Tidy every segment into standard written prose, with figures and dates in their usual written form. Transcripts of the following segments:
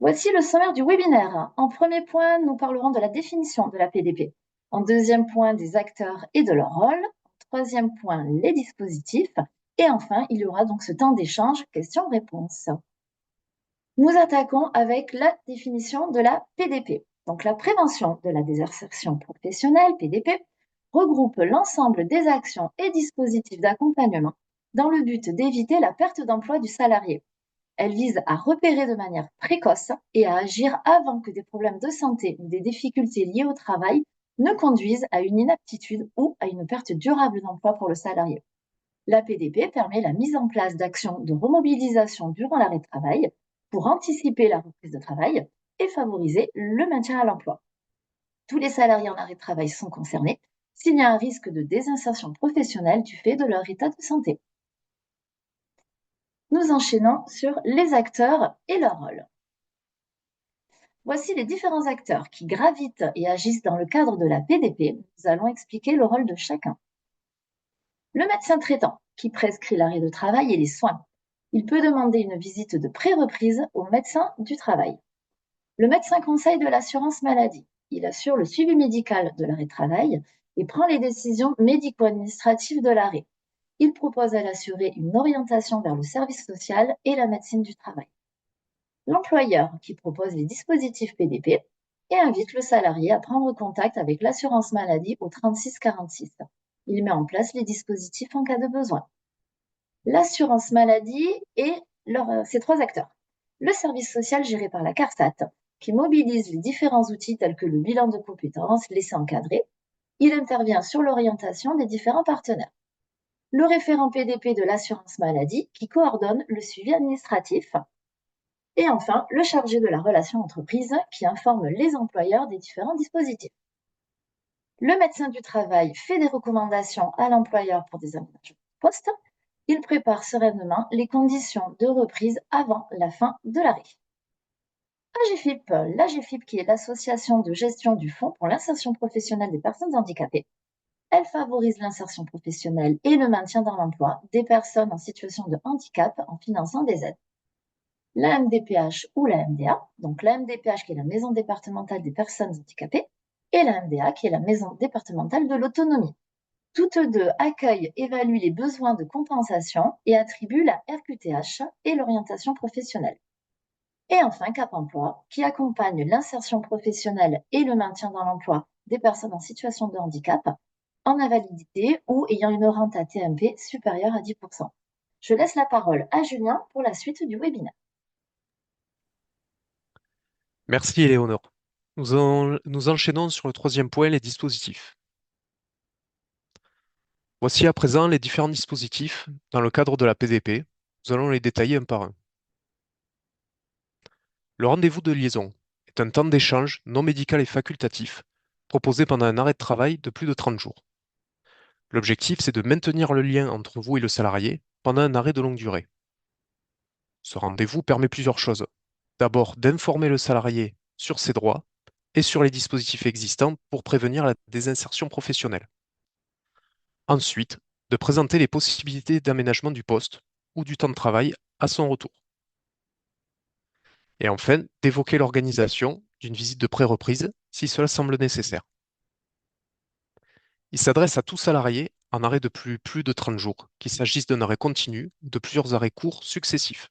Voici le sommaire du webinaire. En premier point, nous parlerons de la définition de la PDP. En deuxième point, des acteurs et de leur rôle. En troisième point, les dispositifs. Et enfin, il y aura donc ce temps d'échange questions-réponses. Nous attaquons avec la définition de la PDP. Donc, la prévention de la désinsertion professionnelle, PDP, regroupe l'ensemble des actions et dispositifs d'accompagnement dans le but d'éviter la perte d'emploi du salarié. Elle vise à repérer de manière précoce et à agir avant que des problèmes de santé ou des difficultés liées au travail ne conduisent à une inaptitude ou à une perte durable d'emploi pour le salarié. La PDP permet la mise en place d'actions de remobilisation durant l'arrêt de travail pour anticiper la reprise de travail et favoriser le maintien à l'emploi. Tous les salariés en arrêt de travail sont concernés s'il y a un risque de désinsertion professionnelle du fait de leur état de santé. Nous enchaînons sur les acteurs et leur rôle. Voici les différents acteurs qui gravitent et agissent dans le cadre de la PDP. Nous allons expliquer le rôle de chacun. Le médecin traitant, qui prescrit l'arrêt de travail et les soins. Il peut demander une visite de pré-reprise au médecin du travail. Le médecin conseil de l'assurance maladie. Il assure le suivi médical de l'arrêt de travail et prend les décisions médico-administratives de l'arrêt. Il propose à l'assuré une orientation vers le service social et la médecine du travail. L'employeur qui propose les dispositifs PDP et invite le salarié à prendre contact avec l'assurance maladie au 3646. Il met en place les dispositifs en cas de besoin. L'assurance maladie et ces trois acteurs. Le service social géré par la CARSAT, qui mobilise les différents outils tels que le bilan de compétences, l'essai encadré. Il intervient sur l'orientation des différents partenaires. Le référent PDP de l'assurance maladie, qui coordonne le suivi administratif. Et enfin, le chargé de la relation entreprise, qui informe les employeurs des différents dispositifs. Le médecin du travail fait des recommandations à l'employeur pour des aménagements de poste. Il prépare sereinement les conditions de reprise avant la fin de l'arrêt. AGFIP, l'AGFIP qui est l'association de gestion du Fonds pour l'insertion professionnelle des personnes handicapées. Elle favorise l'insertion professionnelle et le maintien dans l'emploi des personnes en situation de handicap en finançant des aides. La MDPH ou la MDA, donc la MDPH qui est la Maison départementale des personnes handicapées et la MDA qui est la Maison départementale de l'autonomie. Toutes deux accueillent, évaluent les besoins de compensation et attribuent la RQTH et l'orientation professionnelle. Et enfin, Cap Emploi, qui accompagne l'insertion professionnelle et le maintien dans l'emploi des personnes en situation de handicap, en invalidité ou ayant une rente à TMP supérieure à 10%. Je laisse la parole à Julien pour la suite du webinaire. Merci Éléonore. Nous enchaînons sur le troisième point, les dispositifs. Voici à présent les différents dispositifs dans le cadre de la PDP. Nous allons les détailler un par un. Le rendez-vous de liaison est un temps d'échange non médical et facultatif proposé pendant un arrêt de travail de plus de 30 jours. L'objectif, c'est de maintenir le lien entre vous et le salarié pendant un arrêt de longue durée. Ce rendez-vous permet plusieurs choses. D'abord, d'informer le salarié sur ses droits et sur les dispositifs existants pour prévenir la désinsertion professionnelle. Ensuite, de présenter les possibilités d'aménagement du poste ou du temps de travail à son retour. Et enfin, d'évoquer l'organisation d'une visite de pré-reprise si cela semble nécessaire. Il s'adresse à tout salarié en arrêt de plus de 30 jours, qu'il s'agisse d'un arrêt continu ou de plusieurs arrêts courts successifs.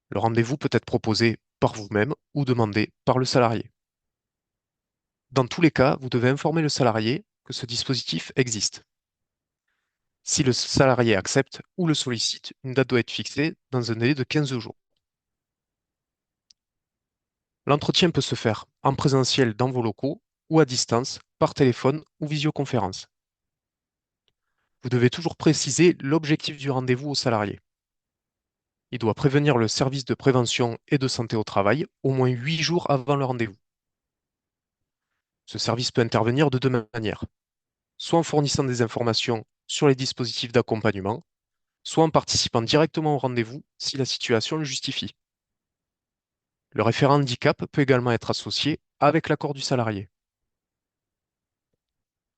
Le rendez-vous peut être proposé par vous-même ou demandé par le salarié. Dans tous les cas, vous devez informer le salarié que ce dispositif existe. Si le salarié accepte ou le sollicite, une date doit être fixée dans un délai de 15 jours. L'entretien peut se faire en présentiel dans vos locaux ou à distance, par téléphone ou visioconférence. Vous devez toujours préciser l'objectif du rendez-vous au salarié. Il doit prévenir le service de prévention et de santé au travail au moins 8 jours avant le rendez-vous. Ce service peut intervenir de deux manières, soit en fournissant des informations sur les dispositifs d'accompagnement, soit en participant directement au rendez-vous si la situation le justifie. Le référent handicap peut également être associé avec l'accord du salarié.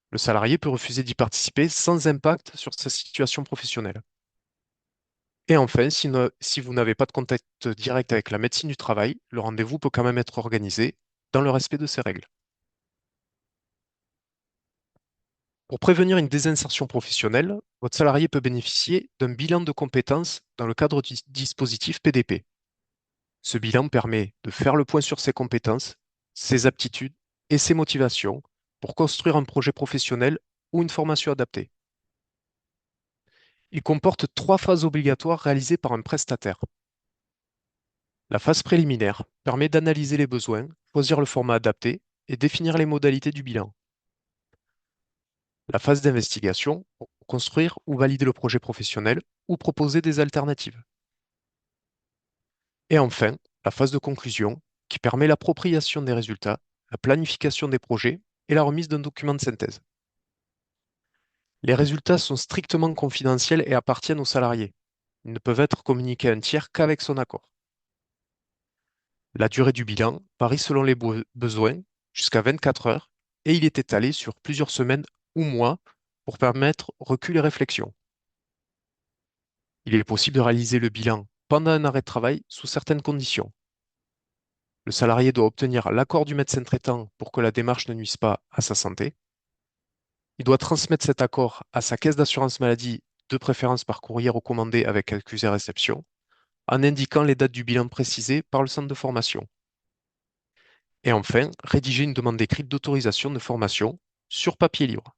Le salarié peut refuser d'y participer sans impact sur sa situation professionnelle. Et enfin, si vous n'avez pas de contact direct avec la médecine du travail, le rendez-vous peut quand même être organisé dans le respect de ces règles. Pour prévenir une désinsertion professionnelle, votre salarié peut bénéficier d'un bilan de compétences dans le cadre du dispositif PDP. Ce bilan permet de faire le point sur ses compétences, ses aptitudes et ses motivations pour construire un projet professionnel ou une formation adaptée. Il comporte 3 phases obligatoires réalisées par un prestataire. La phase préliminaire permet d'analyser les besoins, choisir le format adapté et définir les modalités du bilan. La phase d'investigation pour construire ou valider le projet professionnel ou proposer des alternatives. Et enfin, la phase de conclusion qui permet l'appropriation des résultats, la planification des projets et la remise d'un document de synthèse. Les résultats sont strictement confidentiels et appartiennent aux salariés. Ils ne peuvent être communiqués à un tiers qu'avec son accord. La durée du bilan varie selon les besoins, jusqu'à 24 heures, et il est étalé sur plusieurs semaines ou mois pour permettre recul et réflexion. Il est possible de réaliser le bilan pendant un arrêt de travail sous certaines conditions. Le salarié doit obtenir l'accord du médecin traitant pour que la démarche ne nuise pas à sa santé. Il doit transmettre cet accord à sa caisse d'assurance maladie, de préférence par courrier recommandé avec accusé réception, en indiquant les dates du bilan précisées par le centre de formation. Et enfin, rédiger une demande écrite d'autorisation de formation sur papier libre.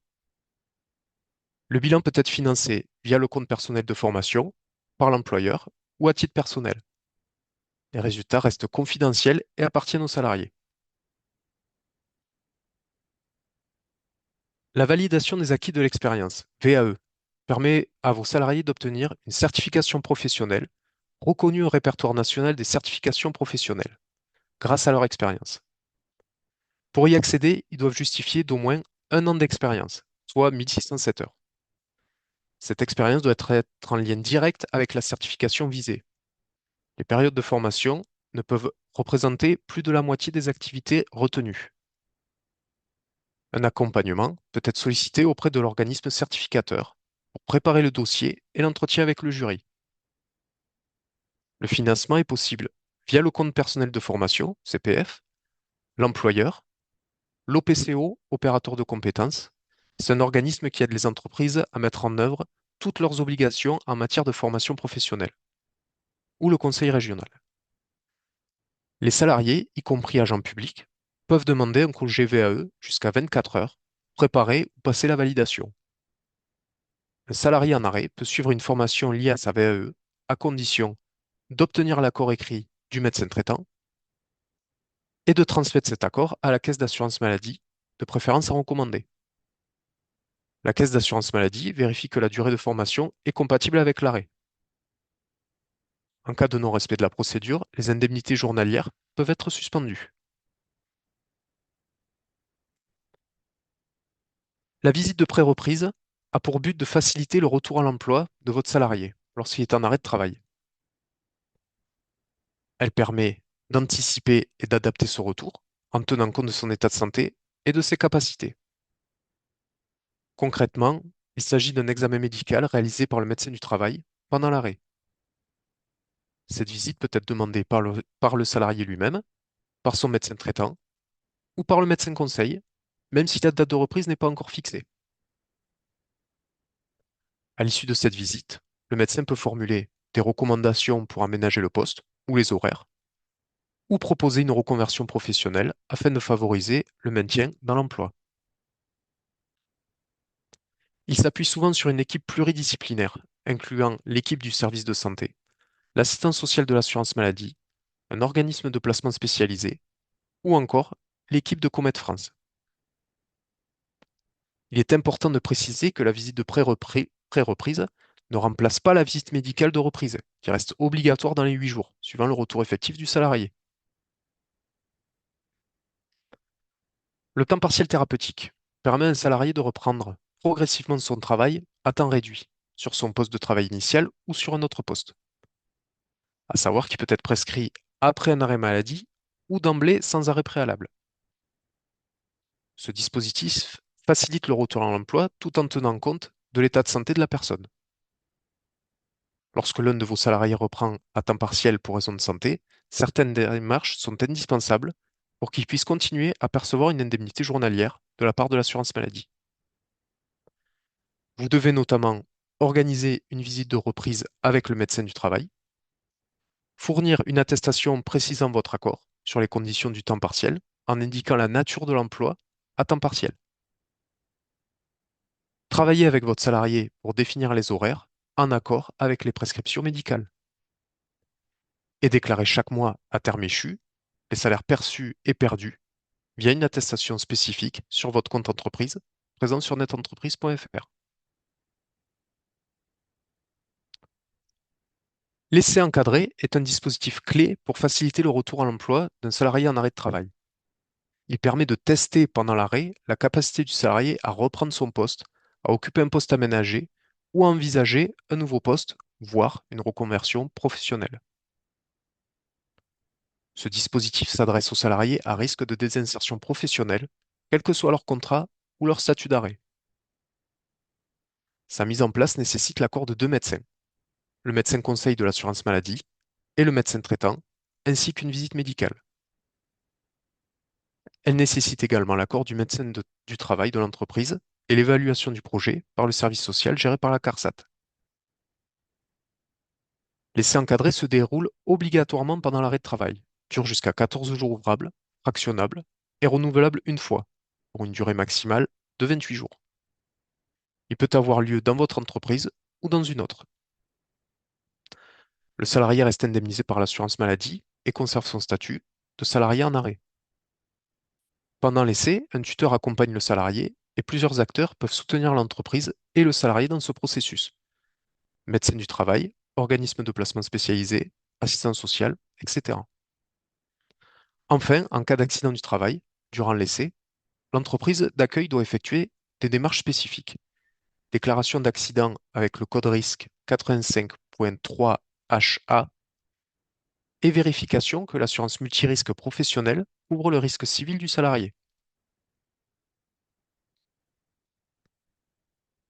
Le bilan peut être financé via le compte personnel de formation, par l'employeur ou à titre personnel. Les résultats restent confidentiels et appartiennent aux salariés. La validation des acquis de l'expérience, VAE, permet à vos salariés d'obtenir une certification professionnelle reconnue au répertoire national des certifications professionnelles, grâce à leur expérience. Pour y accéder, ils doivent justifier d'au moins 1 an d'expérience, soit 1607 heures. Cette expérience doit être en lien direct avec la certification visée. Les périodes de formation ne peuvent représenter plus de la moitié des activités retenues. Un accompagnement peut être sollicité auprès de l'organisme certificateur pour préparer le dossier et l'entretien avec le jury. Le financement est possible via le compte personnel de formation, CPF, l'employeur, l'OPCO, opérateur de compétences. C'est un organisme qui aide les entreprises à mettre en œuvre toutes leurs obligations en matière de formation professionnelle, ou le conseil régional. Les salariés, y compris agents publics, peuvent demander un congé VAE jusqu'à 24 heures, préparer ou passer la validation. Un salarié en arrêt peut suivre une formation liée à sa VAE à condition d'obtenir l'accord écrit du médecin traitant et de transmettre cet accord à la caisse d'assurance maladie, de préférence à recommander. La caisse d'assurance maladie vérifie que la durée de formation est compatible avec l'arrêt. En cas de non-respect de la procédure, les indemnités journalières peuvent être suspendues. La visite de pré-reprise a pour but de faciliter le retour à l'emploi de votre salarié lorsqu'il est en arrêt de travail. Elle permet d'anticiper et d'adapter ce retour en tenant compte de son état de santé et de ses capacités. Concrètement, il s'agit d'un examen médical réalisé par le médecin du travail pendant l'arrêt. Cette visite peut être demandée par le salarié lui-même, par son médecin traitant ou par le médecin conseil, même si la date de reprise n'est pas encore fixée. À l'issue de cette visite, le médecin peut formuler des recommandations pour aménager le poste ou les horaires, ou proposer une reconversion professionnelle afin de favoriser le maintien dans l'emploi. Il s'appuie souvent sur une équipe pluridisciplinaire, incluant l'équipe du service de santé, l'assistance sociale de l'assurance maladie, un organisme de placement spécialisé, ou encore l'équipe de Comet France. Il est important de préciser que la visite de pré-reprise ne remplace pas la visite médicale de reprise, qui reste obligatoire dans les 8 jours, suivant le retour effectif du salarié. Le temps partiel thérapeutique permet à un salarié de reprendre progressivement son travail à temps réduit, sur son poste de travail initial ou sur un autre poste. À savoir qu'il peut être prescrit après un arrêt maladie ou d'emblée sans arrêt préalable. Ce dispositif facilite le retour à l'emploi tout en tenant compte de l'état de santé de la personne. Lorsque l'un de vos salariés reprend à temps partiel pour raison de santé, certaines démarches sont indispensables pour qu'il puisse continuer à percevoir une indemnité journalière de la part de l'assurance maladie. Vous devez notamment organiser une visite de reprise avec le médecin du travail, fournir une attestation précisant votre accord sur les conditions du temps partiel en indiquant la nature de l'emploi à temps partiel, travailler avec votre salarié pour définir les horaires en accord avec les prescriptions médicales et déclarer chaque mois à terme échu les salaires perçus et perdus via une attestation spécifique sur votre compte entreprise présent sur netentreprise.fr. L'essai encadré est un dispositif clé pour faciliter le retour à l'emploi d'un salarié en arrêt de travail. Il permet de tester pendant l'arrêt la capacité du salarié à reprendre son poste, à occuper un poste aménagé ou à envisager un nouveau poste, voire une reconversion professionnelle. Ce dispositif s'adresse aux salariés à risque de désinsertion professionnelle, quel que soit leur contrat ou leur statut d'arrêt. Sa mise en place nécessite l'accord de deux médecins, le médecin conseil de l'assurance maladie et le médecin traitant, ainsi qu'une visite médicale. Elle nécessite également l'accord du médecin du travail de l'entreprise et l'évaluation du projet par le service social géré par la CARSAT. L'essai encadré se déroule obligatoirement pendant l'arrêt de travail, dure jusqu'à 14 jours ouvrables, fractionnables et renouvelable une fois, pour une durée maximale de 28 jours. Il peut avoir lieu dans votre entreprise ou dans une autre. Le salarié reste indemnisé par l'assurance maladie et conserve son statut de salarié en arrêt. Pendant l'essai, un tuteur accompagne le salarié et plusieurs acteurs peuvent soutenir l'entreprise et le salarié dans ce processus. Médecin du travail, organisme de placement spécialisé, assistant social, etc. Enfin, en cas d'accident du travail, durant l'essai, l'entreprise d'accueil doit effectuer des démarches spécifiques. Déclaration d'accident avec le code risque 85.3 HA et vérification que l'assurance multirisque professionnelle couvre le risque civil du salarié.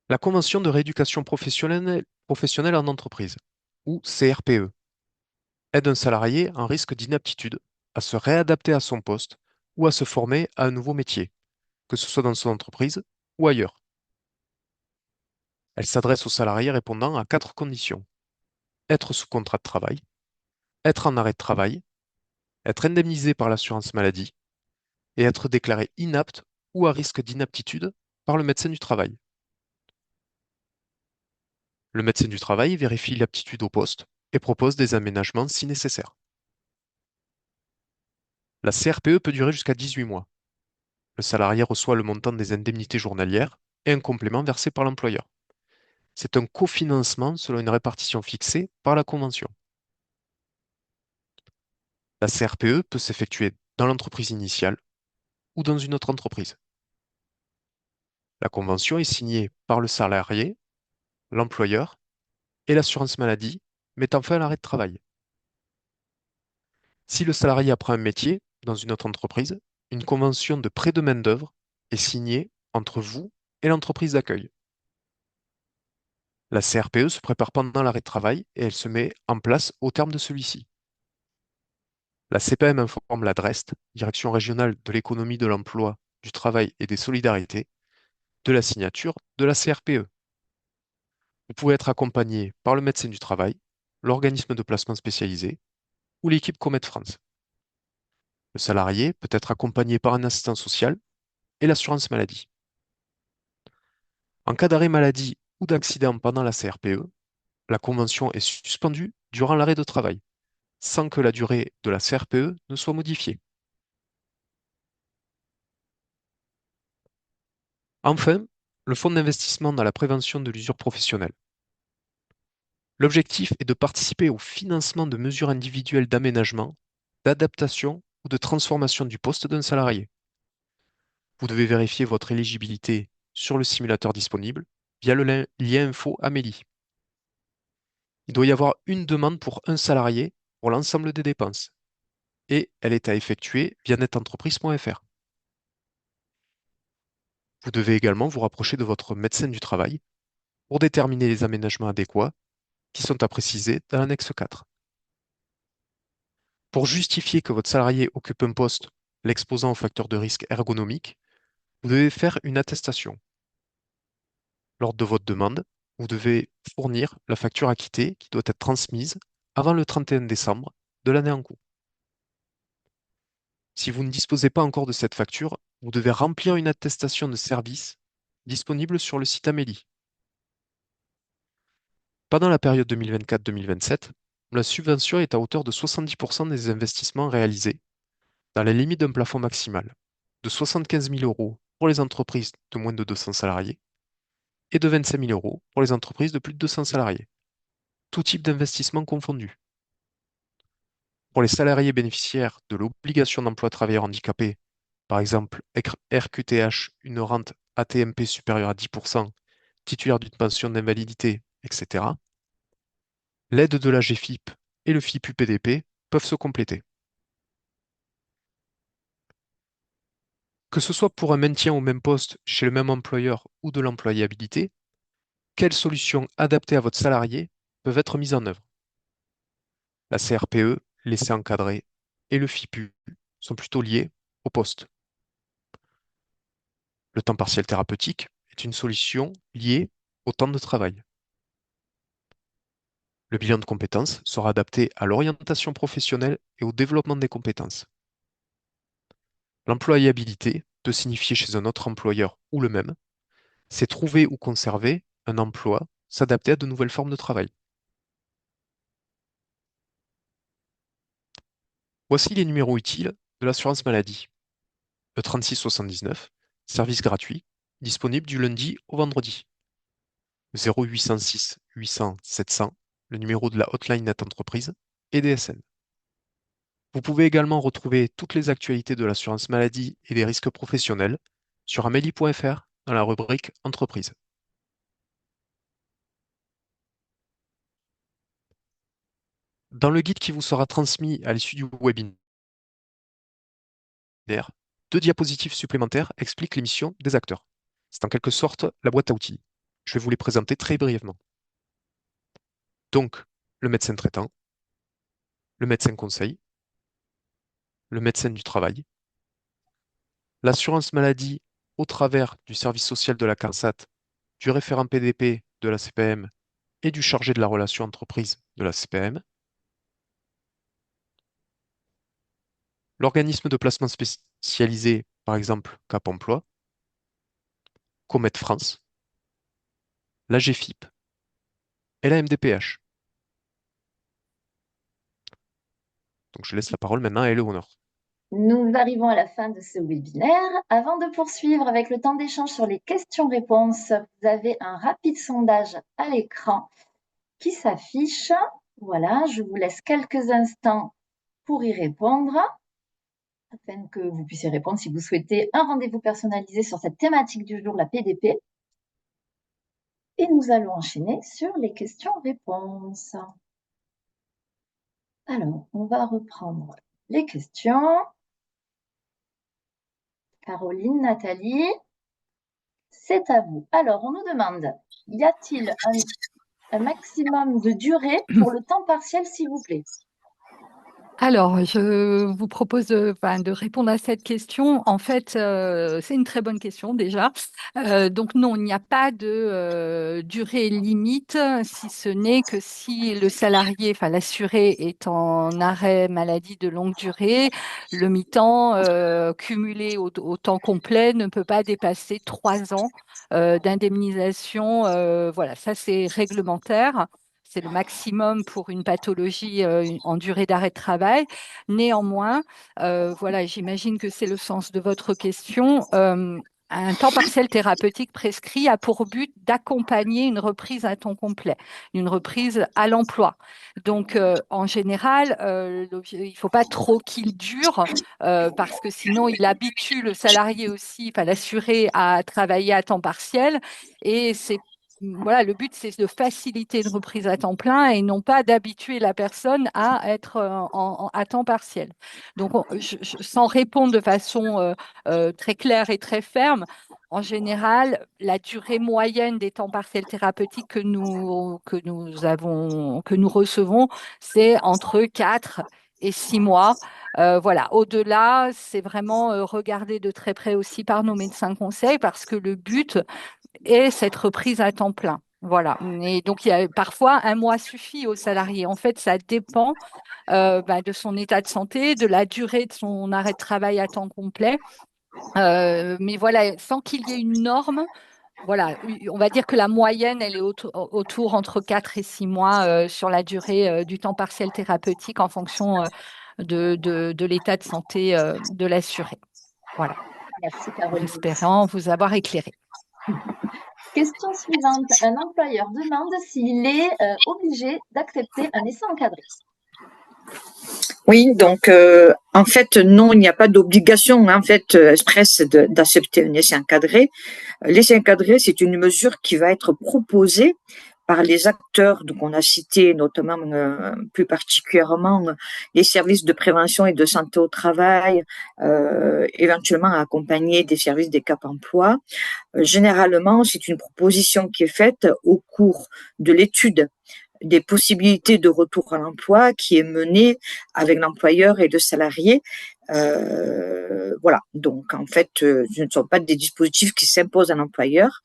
La convention de rééducation professionnelle en entreprise, ou CRPE, aide un salarié en risque d'inaptitude à se réadapter à son poste ou à se former à un nouveau métier, que ce soit dans son entreprise ou ailleurs. Elle s'adresse aux salariés répondant à 4 conditions. Être sous contrat de travail, être en arrêt de travail, être indemnisé par l'assurance maladie et être déclaré inapte ou à risque d'inaptitude par le médecin du travail. Le médecin du travail vérifie l'aptitude au poste et propose des aménagements si nécessaire. La CRPE peut durer jusqu'à 18 mois. Le salarié reçoit le montant des indemnités journalières et un complément versé par l'employeur. C'est un cofinancement selon une répartition fixée par la convention. La CRPE peut s'effectuer dans l'entreprise initiale ou dans une autre entreprise. La convention est signée par le salarié, l'employeur et l'assurance maladie mettant fin à l'arrêt de travail. Si le salarié apprend un métier dans une autre entreprise, une convention de prêt de main-d'œuvre est signée entre vous et l'entreprise d'accueil. La CRPE se prépare pendant l'arrêt de travail et elle se met en place au terme de celui-ci. La CPM informe la DREST, Direction régionale de l'économie de l'emploi, du travail et des solidarités, de la signature de la CRPE. Vous pouvez être accompagné par le médecin du travail, l'organisme de placement spécialisé ou l'équipe Comet France. Le salarié peut être accompagné par un assistant social et l'assurance maladie. En cas d'arrêt maladie ou d'accident pendant la CRPE, la convention est suspendue durant l'arrêt de travail, sans que la durée de la CRPE ne soit modifiée. Enfin, le fonds d'investissement dans la prévention de l'usure professionnelle. L'objectif est de participer au financement de mesures individuelles d'aménagement, d'adaptation ou de transformation du poste d'un salarié. Vous devez vérifier votre éligibilité sur le simulateur disponible via le lien info Amélie. Il doit y avoir une demande pour un salarié pour l'ensemble des dépenses et elle est à effectuer via netentreprise.fr. Vous devez également vous rapprocher de votre médecin du travail pour déterminer les aménagements adéquats qui sont à préciser dans l'annexe 4. Pour justifier que votre salarié occupe un poste l'exposant aux facteurs de risque ergonomique, vous devez faire une attestation. Lors de votre demande, vous devez fournir la facture acquittée qui doit être transmise avant le 31 décembre de l'année en cours. Si vous ne disposez pas encore de cette facture, vous devez remplir une attestation de service disponible sur le site Amélie. Pendant la période 2024-2027, la subvention est à hauteur de 70% des investissements réalisés, dans la limite d'un plafond maximal de 75 000 euros pour les entreprises de moins de 200 salariés et de 25 000 euros pour les entreprises de plus de 200 salariés, tout type d'investissement confondu. Pour les salariés bénéficiaires de l'obligation d'emploi travailleurs handicapés, par exemple RQTH, une rente ATMP supérieure à 10%, titulaire d'une pension d'invalidité, etc., l'aide de la GFIP et le FIPU-PDP peuvent se compléter. Que ce soit pour un maintien au même poste chez le même employeur ou de l'employabilité, quelles solutions adaptées à votre salarié peuvent être mises en œuvre? La CRPE, l'essai encadré et le FIPU sont plutôt liés au poste. Le temps partiel thérapeutique est une solution liée au temps de travail. Le bilan de compétences sera adapté à l'orientation professionnelle et au développement des compétences. L'employabilité peut signifier chez un autre employeur ou le même, c'est trouver ou conserver un emploi, s'adapter à de nouvelles formes de travail. Voici les numéros utiles de l'assurance maladie. Le 3679, service gratuit, disponible du lundi au vendredi. 0806 800 700, le numéro de la hotline net entreprise et DSN. Vous pouvez également retrouver toutes les actualités de l'assurance maladie et des risques professionnels sur amélie.fr dans la rubrique Entreprise. Dans le guide qui vous sera transmis à l'issue du webinaire, deux diapositives supplémentaires expliquent les missions des acteurs. C'est en quelque sorte la boîte à outils. Je vais vous les présenter très brièvement. Donc, le médecin traitant, le médecin conseil, le médecin du travail, l'assurance maladie au travers du service social de la CARSAT, du référent PDP de la CPM et du chargé de la relation entreprise de la CPM, l'organisme de placement spécialisé, par exemple Cap Emploi, Comet France, la GFIP et la MDPH. Donc je laisse la parole maintenant à Éléonore. Nous arrivons à la fin de ce webinaire. Avant de poursuivre avec le temps d'échange sur les questions-réponses, vous avez un rapide sondage à l'écran qui s'affiche. Voilà, je vous laisse quelques instants pour y répondre, afin que vous puissiez répondre si vous souhaitez un rendez-vous personnalisé sur cette thématique du jour, la PDP. Et nous allons enchaîner sur les questions-réponses. Alors, on va reprendre les questions. Caroline, Nathalie, c'est à vous. Alors, on nous demande, y a-t-il un maximum de durée pour le temps partiel, s'il vous plaît? Alors, je vous propose de répondre à cette question. En fait, c'est une très bonne question déjà. Donc non, il n'y a pas de durée limite, si ce n'est que si le salarié, enfin l'assuré, est en arrêt maladie de longue durée, le mi-temps cumulé au temps complet ne peut pas dépasser 3 ans d'indemnisation. Voilà, ça c'est réglementaire. C'est le maximum pour une pathologie en durée d'arrêt de travail. Néanmoins, voilà, j'imagine que c'est le sens de votre question. Un temps partiel thérapeutique prescrit a pour but d'accompagner une reprise à temps complet, une reprise à l'emploi. Donc, en général, il ne faut pas trop qu'il dure parce que sinon, il habitue le salarié aussi, enfin l'assuré, à travailler à temps partiel et c'est voilà, le but, c'est de faciliter une reprise à temps plein et non pas d'habituer la personne à être à temps partiel. Donc, sans répondre de façon très claire et très ferme, en général, la durée moyenne des temps partiels thérapeutiques que nous recevons, c'est entre 4 et 6 mois. Voilà. Au-delà, c'est vraiment regardé de très près aussi par nos médecins conseils parce que le but est cette reprise à temps plein. Voilà. Et donc, parfois, un mois suffit aux salariés. En fait, ça dépend de son état de santé, de la durée de son arrêt de travail à temps complet. Mais voilà, sans qu'il y ait une norme, voilà, on va dire que la moyenne, elle est autour entre 4 et 6 mois sur la durée du temps partiel thérapeutique en fonction de l'état de santé de l'assuré. Voilà, Merci Caroline. espérant vous avoir éclairé. Question suivante. Un employeur demande s'il est obligé d'accepter un essai encadré. Oui, donc en fait, non, il n'y a pas d'obligation en fait expresse d'accepter un essai encadré. L'essai encadré, c'est une mesure qui va être proposée par les acteurs, donc on a cité notamment plus particulièrement les services de prévention et de santé au travail, éventuellement accompagner des services des Cap Emploi. Généralement, c'est une proposition qui est faite au cours de l'étude des possibilités de retour à l'emploi qui est menée avec l'employeur et le salarié. Voilà. Donc, en fait, ce ne sont pas des dispositifs qui s'imposent à l'employeur.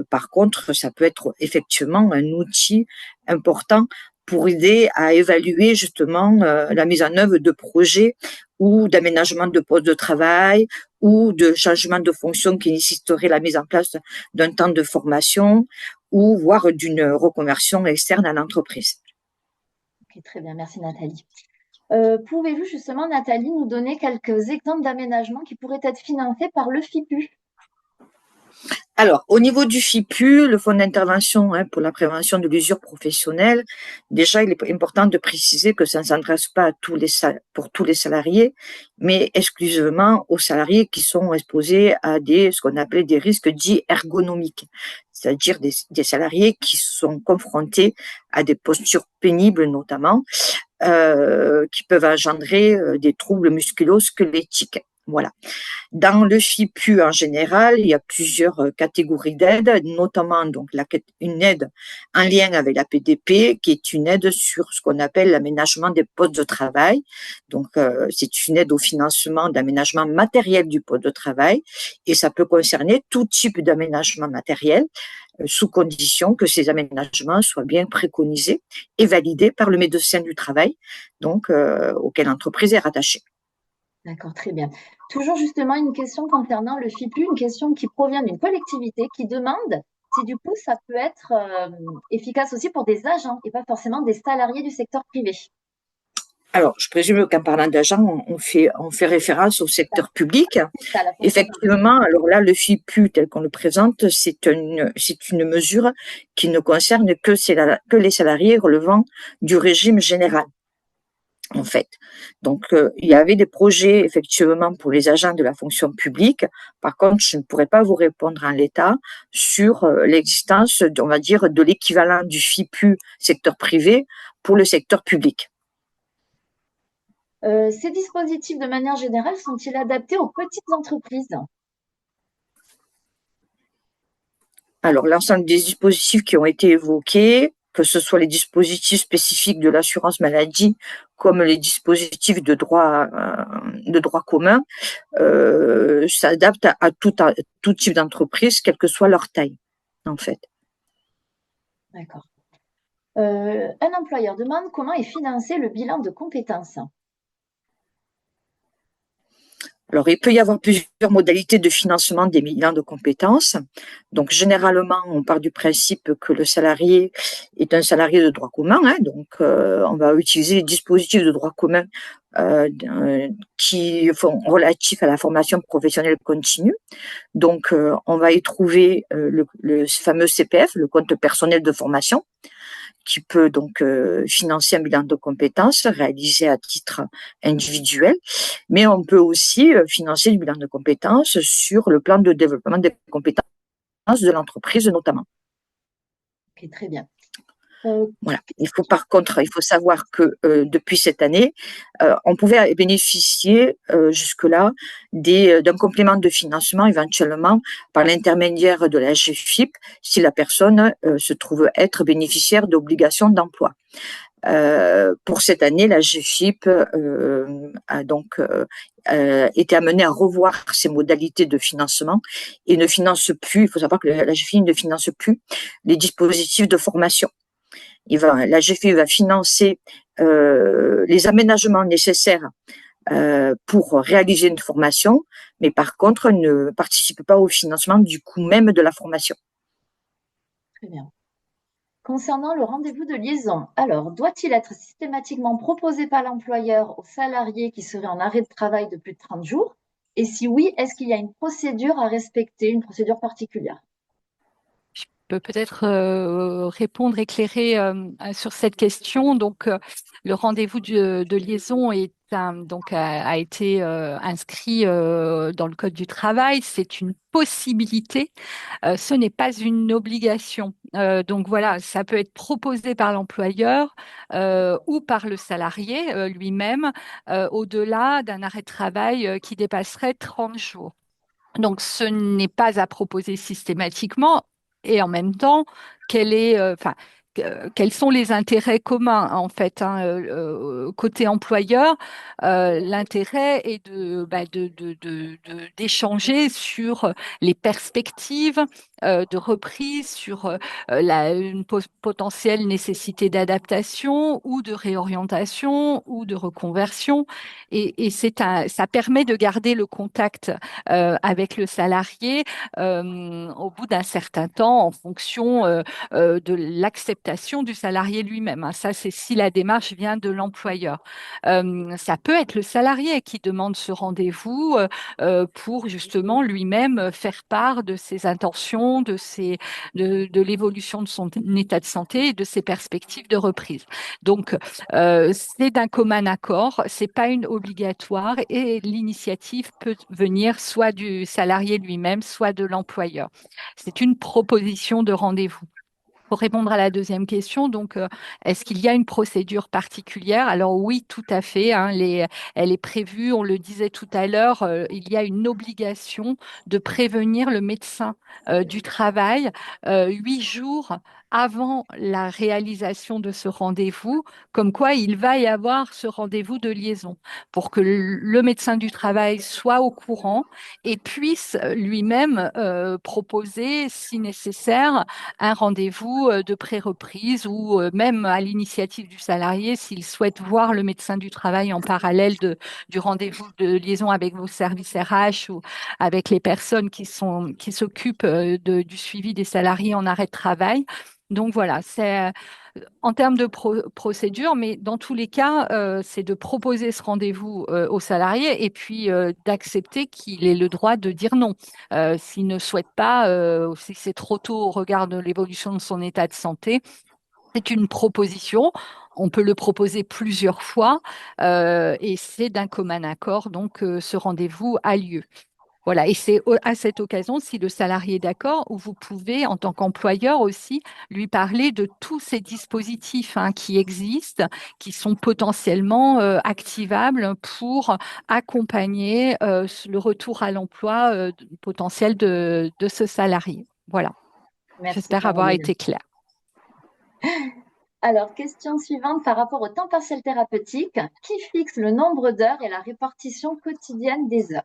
Par contre, ça peut être effectivement un outil important pour aider à évaluer justement la mise en œuvre de projets ou d'aménagement de postes de travail ou de changement de fonction qui nécessiterait la mise en place d'un temps de formation ou voire d'une reconversion externe à l'entreprise. Ok, très bien, merci Nathalie. Pouvez-vous justement, Nathalie, nous donner quelques exemples d'aménagements qui pourraient être financés par le FIPU? Alors, au niveau du FIPU, le Fonds d'intervention pour la prévention de l'usure professionnelle, déjà, il est important de préciser que ça ne s'adresse pas pour tous les salariés, mais exclusivement aux salariés qui sont exposés à ce qu'on appelle des risques dits ergonomiques, c'est-à-dire des salariés qui sont confrontés à des postures pénibles notamment, qui peuvent engendrer des troubles musculo-squelettiques. Voilà. Dans le FIPU en général, il y a plusieurs catégories d'aides, notamment donc une aide en lien avec la PDP, qui est une aide sur ce qu'on appelle l'aménagement des postes de travail. Donc, c'est une aide au financement d'aménagement matériel du poste de travail, et ça peut concerner tout type d'aménagement matériel, sous condition que ces aménagements soient bien préconisés et validés par le médecin du travail, donc auquel l'entreprise est rattachée. D'accord, très bien. Toujours justement une question concernant le FIPU, une question qui provient d'une collectivité qui demande si du coup ça peut être efficace aussi pour des agents et pas forcément des salariés du secteur privé. Alors, je présume qu'en parlant d'agents, on fait référence au secteur public. Effectivement, alors là, le FIPU tel qu'on le présente, c'est une mesure qui ne concerne que les salariés relevant du régime général, en fait. Donc, il y avait des projets, effectivement, pour les agents de la fonction publique. Par contre, je ne pourrais pas vous répondre en l'état sur l'existence, on va dire, de l'équivalent du FIPU secteur privé pour le secteur public. Ces dispositifs, de manière générale, sont-ils adaptés aux petites entreprises? Alors, l'ensemble des dispositifs qui ont été évoqués, que ce soit les dispositifs spécifiques de l'assurance maladie comme les dispositifs de droit commun, s'adaptent à tout type d'entreprise, quelle que soit leur taille, en fait. D'accord. Un employeur demande comment est financé le bilan de compétences. Alors, il peut y avoir plusieurs modalités de financement des bilans de compétences. Donc, généralement, on part du principe que le salarié est un salarié de droit commun. Donc, on va utiliser les dispositifs de droit commun qui sont relatifs à la formation professionnelle continue. Donc, on va y trouver le fameux CPF, le compte personnel de formation, qui peut donc financer un bilan de compétences réalisé à titre individuel, mais on peut aussi financer le bilan de compétences sur le plan de développement des compétences de l'entreprise notamment. Ok, très bien. Voilà. Par contre, il faut savoir que depuis cette année, on pouvait bénéficier jusque-là d'un complément de financement éventuellement par l'intermédiaire de la GFIP si la personne se trouve être bénéficiaire d'obligations d'emploi. Pour cette année, la GFIP a donc été amenée à revoir ses modalités de financement et ne finance plus, il faut savoir que la GFIP ne finance plus les dispositifs de formation. La GFIP va financer les aménagements nécessaires pour réaliser une formation, mais par contre ne participe pas au financement du coût même de la formation. Très bien. Concernant le rendez-vous de liaison, alors, doit-il être systématiquement proposé par l'employeur aux salariés qui seraient en arrêt de travail de plus de 30 jours? Et si oui, est-ce qu'il y a une procédure à respecter, une procédure particulière? Je peux peut-être répondre, éclairer sur cette question. Donc, le rendez-vous de liaison a été inscrit dans le Code du travail. C'est une possibilité, ce n'est pas une obligation. Donc voilà, ça peut être proposé par l'employeur ou par le salarié lui-même au-delà d'un arrêt de travail qui dépasserait 30 jours. Donc, ce n'est pas à proposer systématiquement. Et en même temps, quels sont les intérêts communs en fait, hein, côté employeur, l'intérêt est d'échanger sur les perspectives de reprise, sur une potentielle nécessité d'adaptation ou de réorientation ou de reconversion. Et ça permet de garder le contact avec le salarié au bout d'un certain temps en fonction de l'acceptation du salarié lui-même, hein. Ça, c'est si la démarche vient de l'employeur. Ça peut être le salarié qui demande ce rendez-vous pour justement lui-même faire part de ses intentions, de l'évolution de son état de santé et de ses perspectives de reprise. Donc, c'est d'un commun accord, c'est pas une obligatoire et l'initiative peut venir soit du salarié lui-même, soit de l'employeur. C'est une proposition de rendez-vous. Pour répondre à la deuxième question, donc, est-ce qu'il y a une procédure particulière? Alors oui, tout à fait, hein, elle est prévue, on le disait tout à l'heure, il y a une obligation de prévenir le médecin du travail 8 jours avant la réalisation de ce rendez-vous, comme quoi il va y avoir ce rendez-vous de liaison, pour que le médecin du travail soit au courant et puisse lui-même proposer, si nécessaire, un rendez-vous de pré-reprise ou même à l'initiative du salarié s'il souhaite voir le médecin du travail en parallèle du rendez-vous de liaison avec vos services RH ou avec les personnes qui s'occupent du suivi des salariés en arrêt de travail. Donc voilà, c'est en termes de procédure, mais dans tous les cas, c'est de proposer ce rendez-vous au salarié et puis d'accepter qu'il ait le droit de dire non. S'il ne souhaite pas, si c'est trop tôt au regard de l'évolution de son état de santé, c'est une proposition. On peut le proposer plusieurs fois et c'est d'un commun accord, donc ce rendez-vous a lieu. Voilà, et c'est à cette occasion, si le salarié est d'accord, où vous pouvez, en tant qu'employeur aussi, lui parler de tous ces dispositifs hein, qui existent, qui sont potentiellement activables pour accompagner le retour à l'emploi potentiel de ce salarié. Voilà, Merci j'espère avoir Caroline. été claire. Alors, question suivante par rapport au temps partiel thérapeutique. Qui fixe le nombre d'heures et la répartition quotidienne des heures?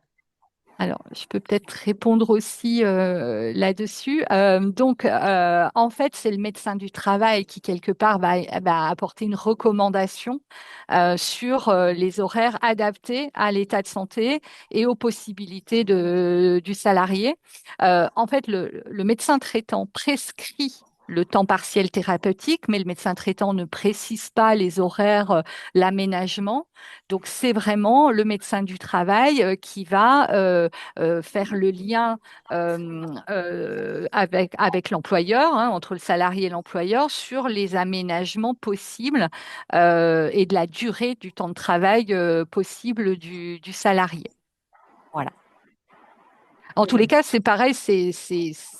Alors, je peux peut-être répondre aussi là-dessus. En fait, c'est le médecin du travail qui, quelque part, va apporter une recommandation sur les horaires adaptés à l'état de santé et aux possibilités du salarié. En fait, le médecin traitant prescrit le temps partiel thérapeutique, mais le médecin traitant ne précise pas les horaires, l'aménagement. Donc, c'est vraiment le médecin du travail qui va faire le lien avec l'employeur, hein, entre le salarié et l'employeur, sur les aménagements possibles et de la durée du temps de travail possible du salarié. Voilà. En tous les cas, c'est pareil,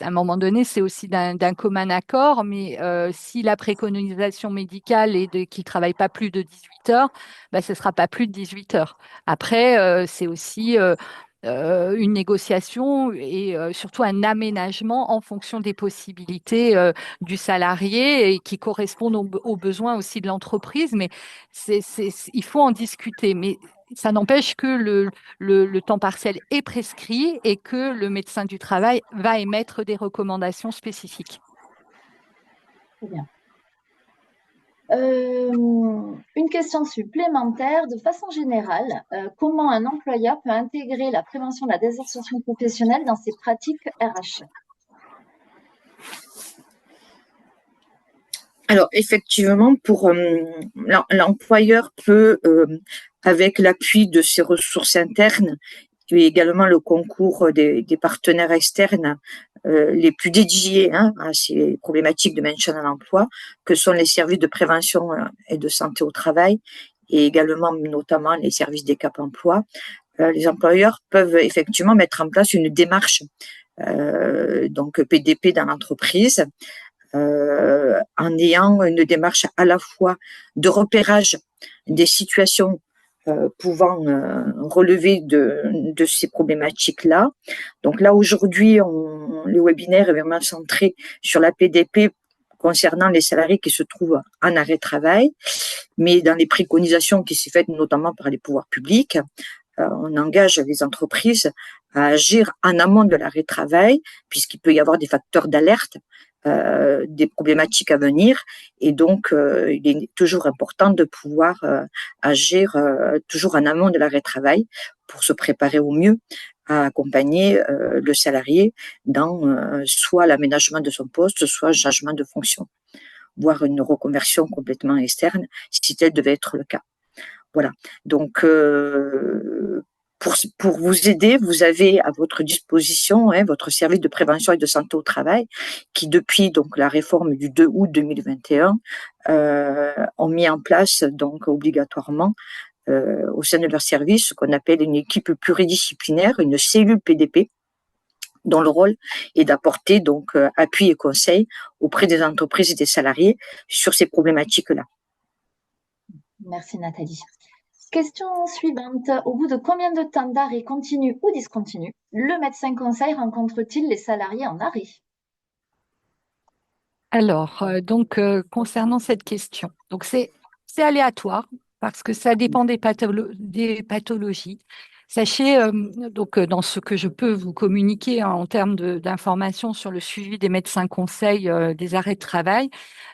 à un moment donné, c'est aussi d'un commun accord, mais si la préconisation médicale est qu'il ne travaille pas plus de 18 heures, bah, ce ne sera pas plus de 18 heures. Après, c'est aussi une négociation et surtout un aménagement en fonction des possibilités du salarié et qui correspondent aux besoins aussi de l'entreprise. Mais il faut en discuter. Mais ça n'empêche que le temps partiel est prescrit et que le médecin du travail va émettre des recommandations spécifiques. Très bien. Une question supplémentaire, de façon générale, comment un employeur peut intégrer la prévention de la désinsertion professionnelle dans ses pratiques RH? Alors, effectivement, l'employeur peut, avec l'appui de ses ressources internes et également le concours des partenaires externes les plus dédiés à ces problématiques de maintien à l'emploi, que sont les services de prévention et de santé au travail, et également notamment les services des Cap Emploi, les employeurs peuvent effectivement mettre en place une démarche donc PDP dans l'entreprise, en ayant une démarche à la fois de repérage des situations pouvant relever de ces problématiques-là. Donc là, aujourd'hui, le webinaire est vraiment centré sur la PDP concernant les salariés qui se trouvent en arrêt de travail, mais dans les préconisations qui s'est faites notamment par les pouvoirs publics, on engage les entreprises à agir en amont de l'arrêt de travail, puisqu'il peut y avoir des facteurs d'alerte, des problématiques à venir, et donc il est toujours important de pouvoir agir toujours en amont de l'arrêt de travail pour se préparer au mieux à accompagner le salarié dans soit l'aménagement de son poste, soit le changement de fonction, voire une reconversion complètement externe, si tel devait être le cas. Voilà. Donc, pour vous aider, vous avez à votre disposition votre service de prévention et de santé au travail, qui depuis donc la réforme du 2 août 2021 ont mis en place donc obligatoirement au sein de leur service ce qu'on appelle une équipe pluridisciplinaire, une cellule PDP, dont le rôle est d'apporter donc appui et conseil auprès des entreprises et des salariés sur ces problématiques-là. Merci Nathalie. Question suivante. Au bout de combien de temps d'arrêt continu ou discontinu, le médecin conseil rencontre-t-il les salariés en arrêt? Alors, concernant cette question, donc c'est aléatoire parce que ça dépend des pathologies. Sachez, dans ce que je peux vous communiquer en termes d'informations sur le suivi des médecins conseils des arrêts de travail,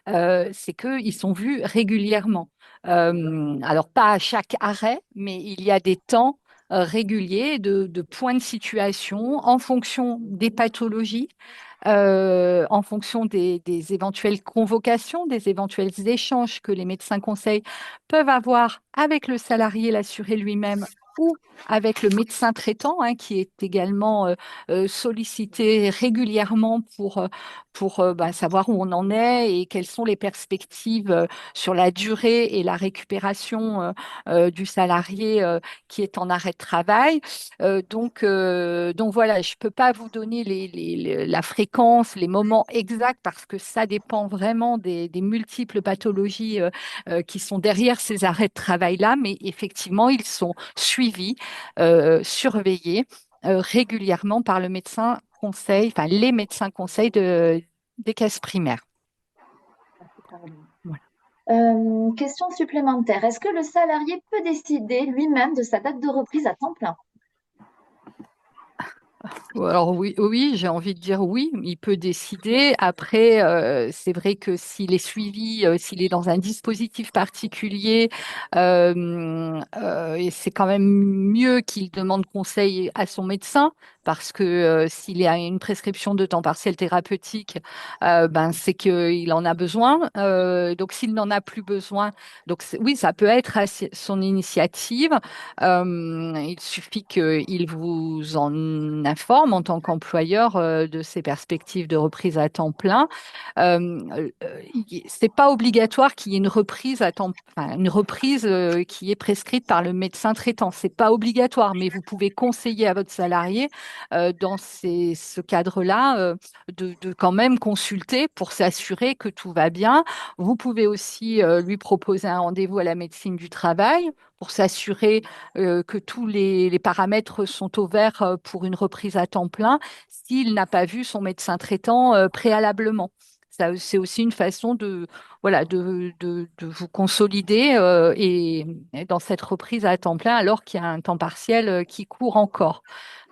c'est qu'ils sont vus régulièrement. Alors, pas à chaque arrêt, mais il y a des temps réguliers de points de situation en fonction des pathologies, en fonction des éventuelles convocations, des éventuels échanges que les médecins conseils peuvent avoir avec le salarié, l'assuré lui-même ou avec le médecin traitant, qui est également sollicité régulièrement pour savoir où on en est et quelles sont les perspectives sur la durée et la récupération du salarié qui est en arrêt de travail. Donc voilà, je ne peux pas vous donner la fréquence, les moments exacts parce que ça dépend vraiment des multiples pathologies qui sont derrière ces arrêts de travail-là, mais effectivement, ils sont suivis, surveillés régulièrement par le médecin conseil, enfin les médecins conseils des caisses primaires. Voilà. Question supplémentaire. Est-ce que le salarié peut décider lui-même de sa date de reprise à temps plein? Alors oui, j'ai envie de dire oui, il peut décider. Après, c'est vrai que s'il est suivi, s'il est dans un dispositif particulier, et c'est quand même mieux qu'il demande conseil à son médecin, parce que s'il a une prescription de temps partiel thérapeutique, c'est qu'il en a besoin. Donc s'il n'en a plus besoin, donc oui, ça peut être à son initiative. Il suffit qu'il vous en informe en tant qu'employeur de ses perspectives de reprise à temps plein. C'est pas obligatoire qu'il y ait une reprise qui est prescrite par le médecin traitant. C'est pas obligatoire, mais vous pouvez conseiller à votre salarié dans ce cadre-là, de quand même consulter pour s'assurer que tout va bien. Vous pouvez aussi lui proposer un rendez-vous à la médecine du travail pour s'assurer que tous les paramètres sont au vert pour une reprise à temps plein s'il n'a pas vu son médecin traitant préalablement. Ça, c'est aussi une façon de, voilà, de vous consolider et dans cette reprise à temps plein alors qu'il y a un temps partiel qui court encore.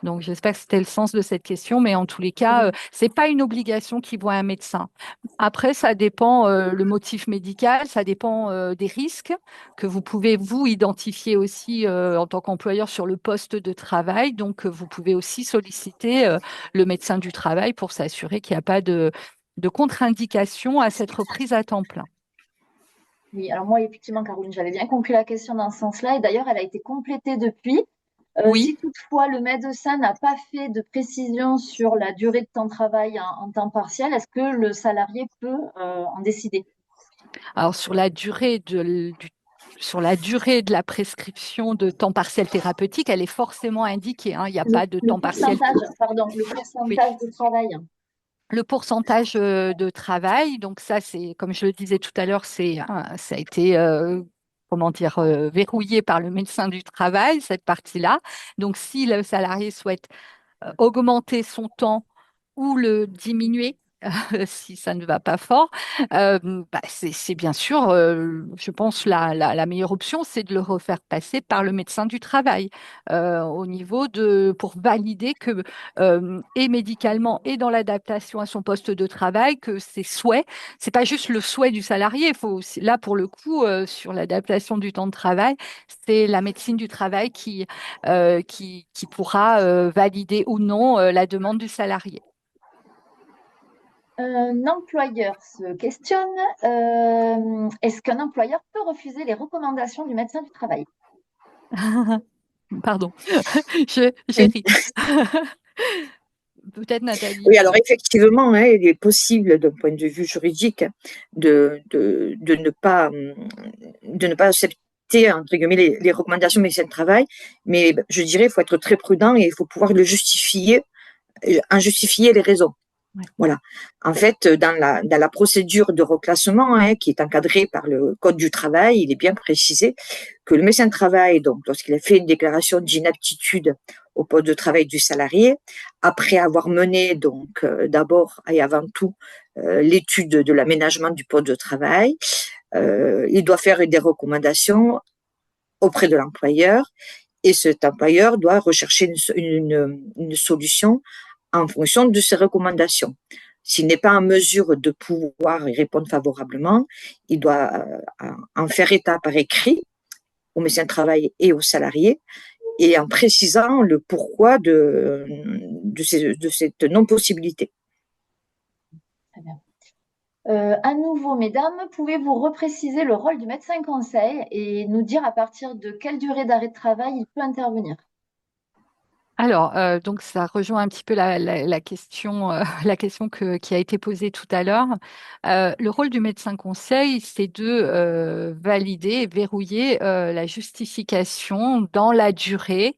Donc, j'espère que c'était le sens de cette question, mais en tous les cas, c'est pas une obligation qu'il voit un médecin. Après, ça dépend le motif médical, ça dépend des risques que vous pouvez vous identifier aussi en tant qu'employeur sur le poste de travail. Donc, vous pouvez aussi solliciter le médecin du travail pour s'assurer qu'il n'y a pas de contre-indication à cette reprise à temps plein. Oui, alors moi, effectivement, Caroline, j'avais bien compris la question dans ce sens-là. Et d'ailleurs, elle a été complétée depuis. Oui. Si toutefois le médecin n'a pas fait de précision sur la durée de temps de travail en temps partiel, est-ce que le salarié peut en décider? Alors, sur la durée de la prescription de temps partiel thérapeutique, elle est forcément indiquée, hein. Il n'y a pas de temps partiel. Le pourcentage de travail. Le pourcentage de travail, donc ça, c'est, comme je le disais tout à l'heure, ça a été, comment dire, verrouillé par le médecin du travail, cette partie-là. Donc, si le salarié souhaite augmenter son temps ou le diminuer, si ça ne va pas fort, c'est bien sûr, je pense, la meilleure option, c'est de le refaire passer par le médecin du travail pour valider que, et médicalement et dans l'adaptation à son poste de travail, que ses souhaits, c'est pas juste le souhait du salarié, il faut aussi, là, pour le coup, sur l'adaptation du temps de travail, c'est la médecine du travail qui pourra valider ou non la demande du salarié. Un employeur se questionne, est-ce qu'un employeur peut refuser les recommandations du médecin du travail? Pardon, j'ai ri. Peut-être Nathalie. Oui, alors effectivement, hein, il est possible, d'un point de vue juridique, de ne pas accepter, entre guillemets, les recommandations du médecin de travail, mais je dirais qu'il faut être très prudent et il faut pouvoir le justifier, en justifier les raisons. Ouais. Voilà. En fait, dans la procédure de reclassement, hein, qui est encadrée par le Code du travail, il est bien précisé que le médecin de travail, donc, lorsqu'il a fait une déclaration d'inaptitude au poste de travail du salarié, après avoir mené, donc, d'abord et avant tout, l'étude de l'aménagement du poste de travail, il doit faire des recommandations auprès de l'employeur et cet employeur doit rechercher une solution en fonction de ses recommandations. S'il n'est pas en mesure de pouvoir y répondre favorablement, il doit en faire état par écrit au médecin de travail et aux salariés et en précisant le pourquoi de cette non-possibilité. Très bien. À nouveau, mesdames, pouvez-vous repréciser le rôle du médecin conseil et nous dire à partir de quelle durée d'arrêt de travail il peut intervenir? Alors, donc ça rejoint un petit peu la question, la question qui a été posée tout à l'heure. Le rôle du médecin conseil, c'est de valider et verrouiller la justification dans la durée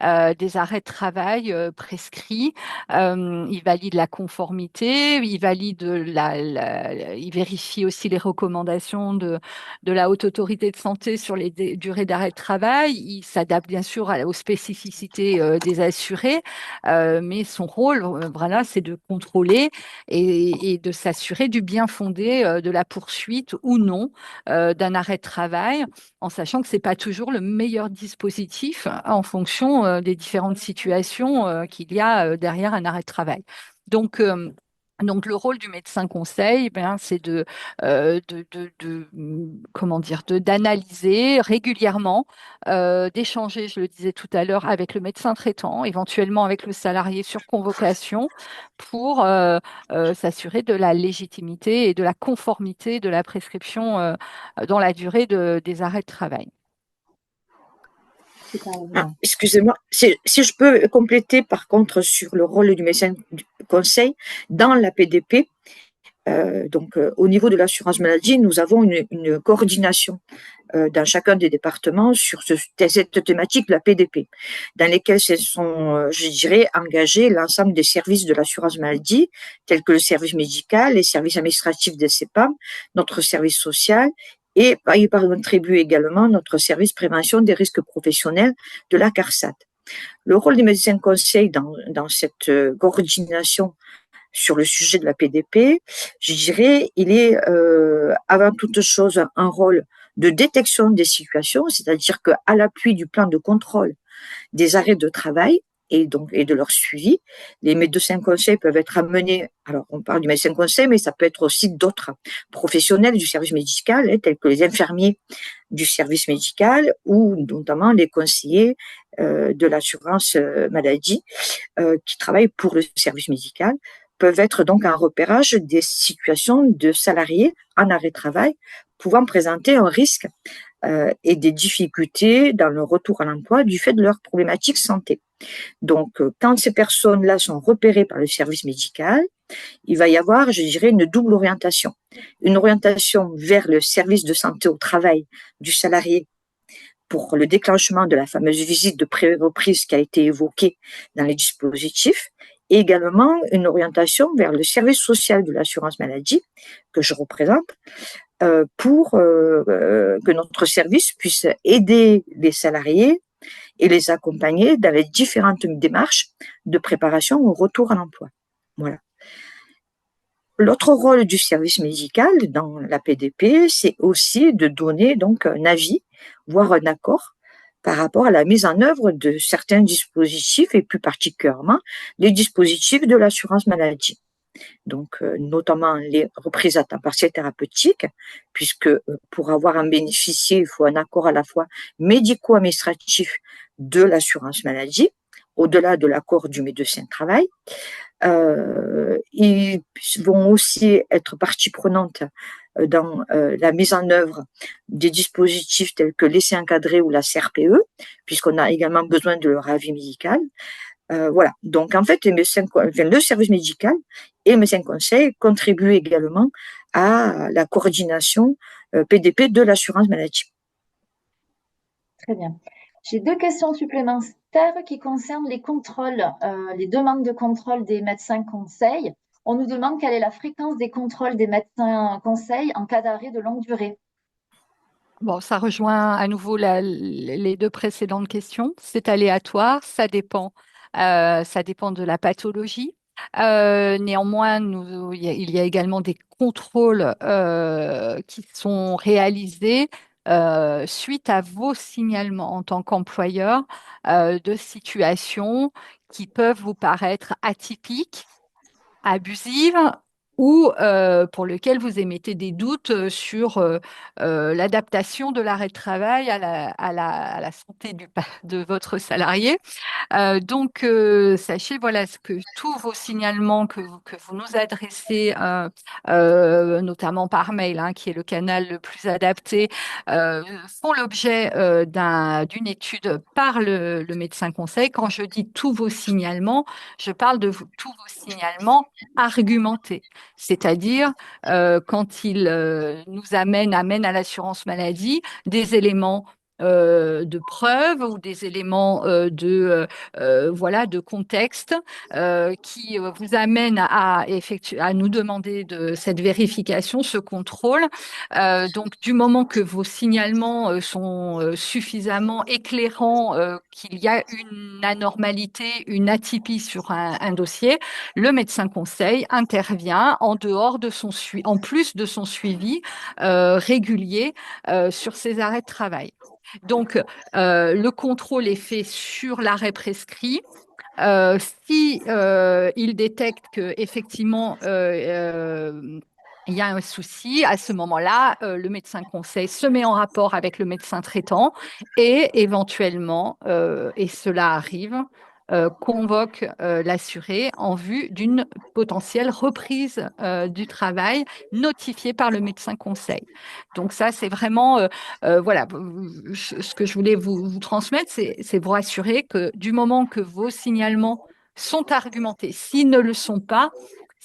des arrêts de travail prescrits. Il valide la conformité, il valide il vérifie aussi les recommandations de la Haute Autorité de Santé sur les durées d'arrêt de travail. Il s'adapte bien sûr aux spécificités des assurés, mais son rôle, voilà, c'est de contrôler et de s'assurer du bien fondé de la poursuite ou non d'un arrêt de travail, en sachant que c'est pas toujours le meilleur dispositif en fonction des différentes situations qu'il y a derrière un arrêt de travail. Donc, le rôle du médecin conseil, c'est comment dire, d'analyser régulièrement, d'échanger, je le disais tout à l'heure, avec le médecin traitant, éventuellement avec le salarié sur convocation, pour s'assurer de la légitimité et de la conformité de la prescription dans la durée des arrêts de travail. Excusez-moi, si je peux compléter par contre sur le rôle du médecin du conseil dans la PDP, donc au niveau de l'assurance maladie, nous avons une coordination dans chacun des départements sur cette thématique de la PDP, dans lesquels se sont, je dirais, engagés l'ensemble des services de l'assurance maladie, tels que le service médical, les services administratifs des CEPAM, notre service social, et y contribue également notre service prévention des risques professionnels de la CARSAT. Le rôle des médecins conseils dans cette coordination sur le sujet de la PDP, je dirais, il est avant toute chose un rôle de détection des situations, c'est-à-dire qu'à l'appui du plan de contrôle des arrêts de travail et de leur suivi, les médecins conseils peuvent être amenés, alors on parle du médecin conseil, mais ça peut être aussi d'autres professionnels du service médical, tels que les infirmiers du service médical ou notamment les conseillers de l'assurance maladie qui travaillent pour le service médical, peuvent être donc un repérage des situations de salariés en arrêt de travail pouvant présenter un risque et des difficultés dans le retour à l'emploi du fait de leurs problématiques santé. Donc, quand ces personnes-là sont repérées par le service médical, il va y avoir, je dirais, une double orientation. Une orientation vers le service de santé au travail du salarié pour le déclenchement de la fameuse visite de pré-reprise qui a été évoquée dans les dispositifs, et également une orientation vers le service social de l'assurance maladie que je représente pour que notre service puisse aider les salariés et les accompagner dans les différentes démarches de préparation au retour à l'emploi. Voilà. L'autre rôle du service médical dans la PDP, c'est aussi de donner donc un avis, voire un accord par rapport à la mise en œuvre de certains dispositifs et plus particulièrement les dispositifs de l'assurance maladie. Donc, notamment les reprises à temps partiel thérapeutiques, puisque pour avoir en bénéficier, il faut un accord à la fois médico-administratif de l'assurance maladie, au-delà de l'accord du médecin de travail. Ils vont aussi être partie prenante dans la mise en œuvre des dispositifs tels que l'essai encadré ou la CRPE, puisqu'on a également besoin de leur avis médical. Voilà. Donc, en fait, le service médical et le médecin conseil contribuent également à la coordination PDP de l'assurance maladie. Très bien. J'ai 2 questions supplémentaires qui concernent les contrôles, les demandes de contrôle des médecins conseils. On nous demande quelle est la fréquence des contrôles des médecins conseils en cas d'arrêt de longue durée. Bon, ça rejoint à nouveau les 2 précédentes questions. C'est aléatoire, ça dépend de la pathologie. Néanmoins, il y a également des contrôles qui sont réalisés suite à vos signalements en tant qu'employeur de situations qui peuvent vous paraître atypiques, abusive ou pour lequel vous émettez des doutes sur l'adaptation de l'arrêt de travail à la santé de votre salarié. Donc, sachez, voilà, que tous vos signalements que vous nous adressez, notamment par mail, hein, qui est le canal le plus adapté, font l'objet d'une étude par le médecin conseil. Quand je dis tous vos signalements, je parle de tous vos signalements argumentés, c'est-à-dire quand il nous amène à l'assurance maladie des éléments de preuve ou des éléments voilà, de contexte qui vous amènent à nous demander de cette vérification, ce contrôle. Donc, du moment que vos signalements sont suffisamment éclairants, qu'il y a une anormalité, une atypie sur un dossier, le médecin conseil intervient en plus de son suivi régulier sur ces arrêts de travail. Donc, le contrôle est fait sur l'arrêt prescrit. Si il détecte que effectivement il y a un souci, à ce moment-là, le médecin conseil se met en rapport avec le médecin traitant et éventuellement, et cela arrive, convoque l'assuré en vue d'une potentielle reprise du travail notifiée par le médecin conseil. Donc ça, c'est vraiment, voilà, ce que je voulais vous transmettre, c'est vous rassurer que du moment que vos signalements sont argumentés, s'ils ne le sont pas,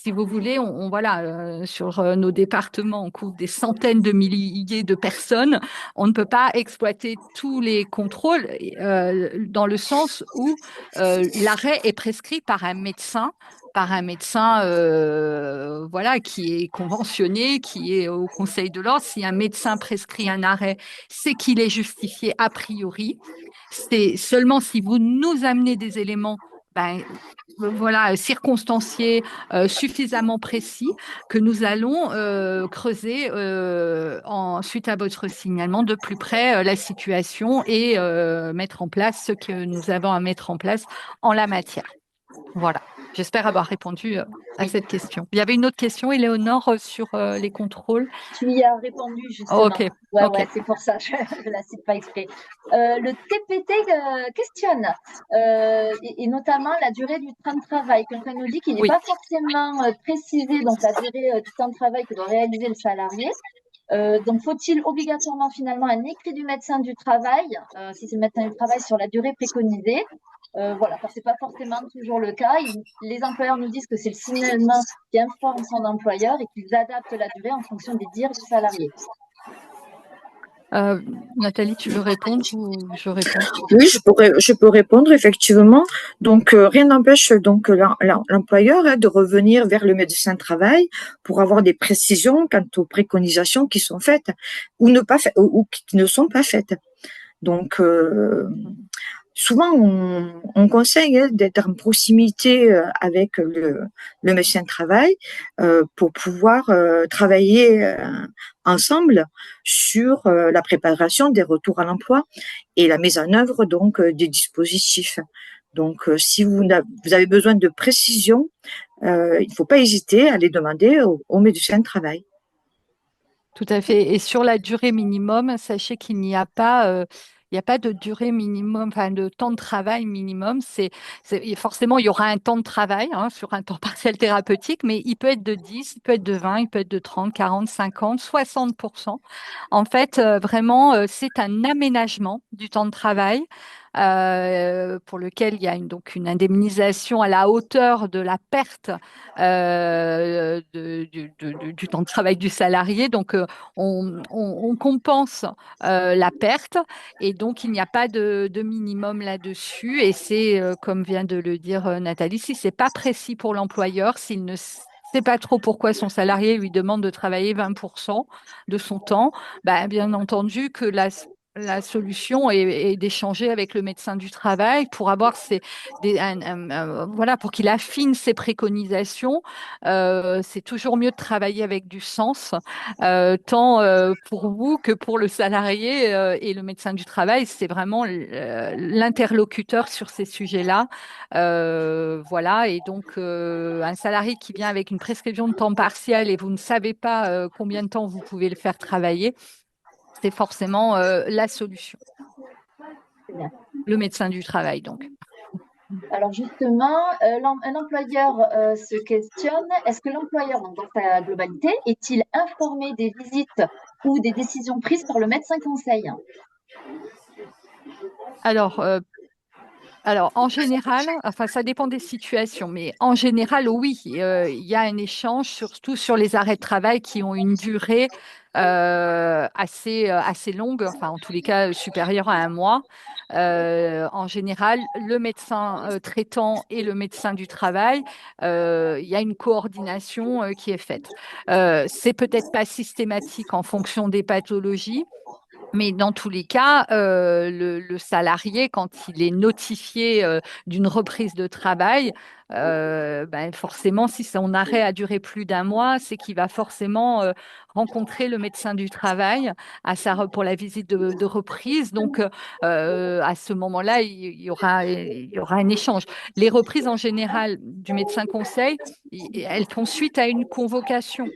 si vous voulez, voilà, sur nos départements, on couvre des centaines de milliers de personnes. On ne peut pas exploiter tous les contrôles dans le sens où l'arrêt est prescrit par un médecin voilà, qui est conventionné, qui est au Conseil de l'ordre. Si un médecin prescrit un arrêt, c'est qu'il est justifié a priori. C'est seulement si vous nous amenez des éléments ben, voilà, circonstanciés, suffisamment précis, que nous allons creuser suite à votre signalement de plus près la situation et mettre en place ce que nous avons à mettre en place en la matière. Voilà. J'espère avoir répondu à cette question. Il y avait une autre question, Éléonore, sur les contrôles. Tu y as répondu Oh, justement. ok. Ouais, Ok. ouais, c'est pour ça, je ne la cite pas exprès. Le TPT questionne, et notamment la durée du temps de travail. Quelqu'un nous dit qu'il n'est Oui. pas forcément précisé, donc la durée du temps de travail que doit réaliser le salarié. Donc, faut-il obligatoirement finalement un écrit du médecin du travail, si c'est le médecin du travail, sur la durée préconisée? Voilà, car c'est pas forcément toujours le cas. Les employeurs nous disent que c'est le signalement qui informe son employeur et qu'ils adaptent la durée en fonction des dires du salarié. Nathalie, tu veux répondre ou je réponds? Oui, je peux répondre effectivement. Donc, rien n'empêche donc l'employeur de revenir vers le médecin de travail pour avoir des précisions quant aux préconisations qui sont faites ou ne pas ou qui ne sont pas faites. Donc, souvent, on conseille d'être en proximité avec le médecin de travail pour pouvoir travailler ensemble sur la préparation des retours à l'emploi et la mise en œuvre donc des dispositifs. Donc, si vous avez besoin de précision, il ne faut pas hésiter à les demander au médecin de travail. Tout à fait. Et sur la durée minimum, sachez qu'il n'y a pas, il n'y a pas de durée minimum, enfin de temps de travail minimum. Forcément, il y aura un temps de travail sur un temps partiel thérapeutique, mais il peut être de 10, il peut être de 20, il peut être de 30, 40, 50, 60%. En fait, vraiment, c'est un aménagement du temps de travail. Pour lequel il y a donc une indemnisation à la hauteur de la perte du temps de travail du salarié. Donc, on compense la perte et donc il n'y a pas de minimum là-dessus. Et c'est, comme vient de le dire Nathalie, si c'est pas précis pour l'employeur, s'il ne sait pas trop pourquoi son salarié lui demande de travailler 20% de son temps, bah, bien entendu que la solution est d'échanger avec le médecin du travail pour avoir voilà, pour qu'il affine ses préconisations. C'est toujours mieux de travailler avec du sens, tant pour vous que pour le salarié et le médecin du travail. C'est vraiment l'interlocuteur sur ces sujets-là. Voilà, et donc un salarié qui vient avec une prescription de temps partiel et vous ne savez pas combien de temps vous pouvez le faire travailler, c'est forcément la solution. Le médecin du travail, donc. Alors justement, un employeur se questionne, est-ce que l'employeur, dans sa globalité, est-il informé des visites ou des décisions prises par le médecin conseil? Alors, en général, enfin, ça dépend des situations, mais en général, oui, il y a un échange, surtout sur les arrêts de travail qui ont une durée assez longue, enfin, en tous les cas, supérieure à un mois. En général, le médecin traitant et le médecin du travail, il y a une coordination qui est faite. C'est peut-être pas systématique en fonction des pathologies. Mais dans tous les cas, le salarié, quand il est notifié d'une reprise de travail, ben forcément, si son arrêt a duré plus d'un mois, c'est qu'il va forcément rencontrer le médecin du travail pour la visite de reprise. Donc, à ce moment-là, il y aura un échange. Les reprises en général du médecin conseil, elles font suite à une convocation.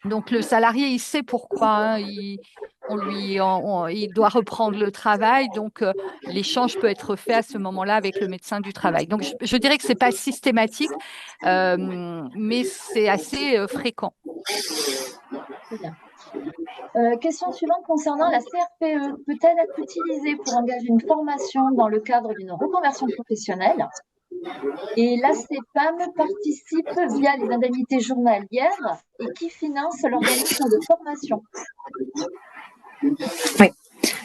Donc le salarié, il sait pourquoi il doit reprendre le travail. Donc l'échange peut être fait à ce moment-là avec le médecin du travail. Donc je dirais que c'est pas systématique, mais c'est assez fréquent. Très bien. Question suivante concernant la CRPE. Peut-elle être utilisée pour engager une formation dans le cadre d'une reconversion professionnelle? Et la CEPAM participe via les indemnités journalières et qui finance l'organisme de formation. Oui.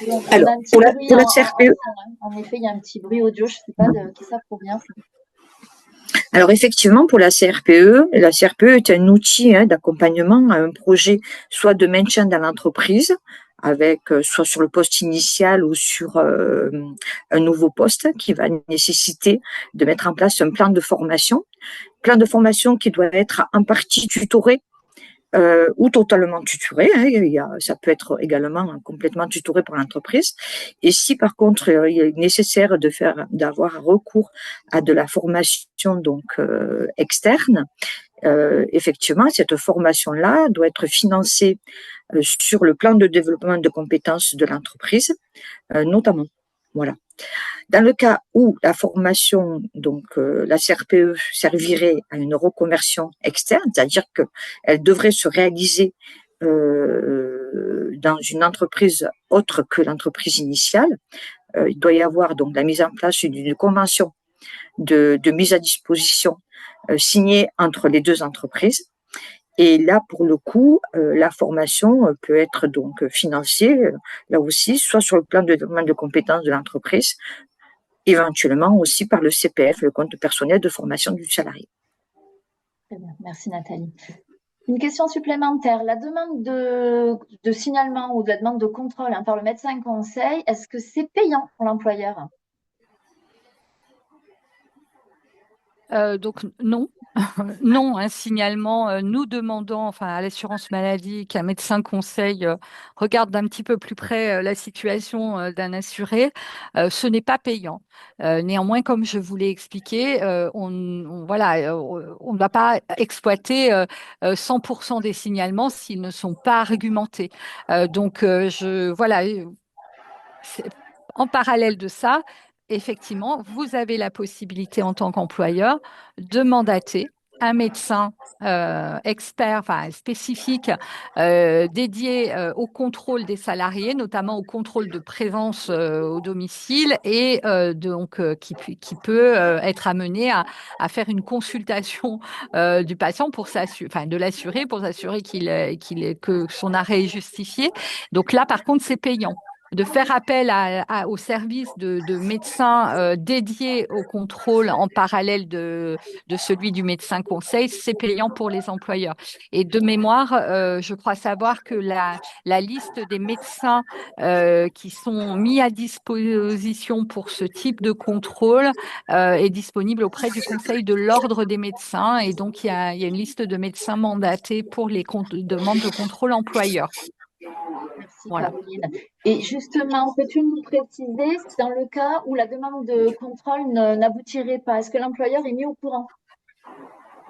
Donc, Alors, on a un petit bruit pour la CRPE, en effet, il y a un petit bruit audio, je ne sais pas de qui ça provient. alors effectivement, pour la CRPE est un outil d'accompagnement à un projet, soit de maintien dans l'entreprise, avec soit sur le poste initial ou sur un nouveau poste qui va nécessiter de mettre en place un plan de formation qui doit être en partie tutoré ou totalement tutoré. Ça peut être également complètement tutoré par l'entreprise. Et si par contre il est nécessaire d'avoir recours à de la formation donc externe, effectivement cette formation-là doit être financée sur le plan de développement de compétences de l'entreprise, notamment. Voilà. Dans le cas où la formation, donc la CRPE, servirait à une reconversion externe, c'est-à-dire qu'elle devrait se réaliser dans une entreprise autre que l'entreprise initiale, il doit y avoir donc la mise en place d'une convention de mise à disposition signée entre les deux entreprises. Et là, pour le coup, la formation peut être donc financée, là aussi, soit sur le plan de développement de compétences de l'entreprise, éventuellement aussi par le CPF, le compte personnel de formation du salarié. Très bien, merci Nathalie. Une question supplémentaire, la demande de signalement ou de la demande de contrôle par le médecin conseil, est-ce que c'est payant pour l'employeur? Donc non, non, un signalement, nous demandons à l'assurance maladie qu'un médecin conseil regarde d'un petit peu plus près la situation d'un assuré, ce n'est pas payant. Néanmoins, comme je vous l'ai expliqué, on ne va pas exploiter 100% des signalements s'ils ne sont pas argumentés. En parallèle de ça, effectivement, vous avez la possibilité en tant qu'employeur de mandater un médecin expert, spécifique, dédié au contrôle des salariés, notamment au contrôle de présence au domicile et qui peut être amené à faire une consultation du patient de l'assuré pour s'assurer que son arrêt est justifié. Donc là, par contre, c'est payant de faire appel au service de médecins dédiés au contrôle en parallèle de celui du médecin conseil, c'est payant pour les employeurs. Et de mémoire, je crois savoir que la liste des médecins qui sont mis à disposition pour ce type de contrôle est disponible auprès du Conseil de l'Ordre des médecins. Et donc, il y a une liste de médecins mandatés pour les demandes de contrôle employeur. Merci Caroline. Et justement, peux-tu nous préciser dans le cas où la demande de contrôle n'aboutirait pas, est-ce que l'employeur est mis au courant?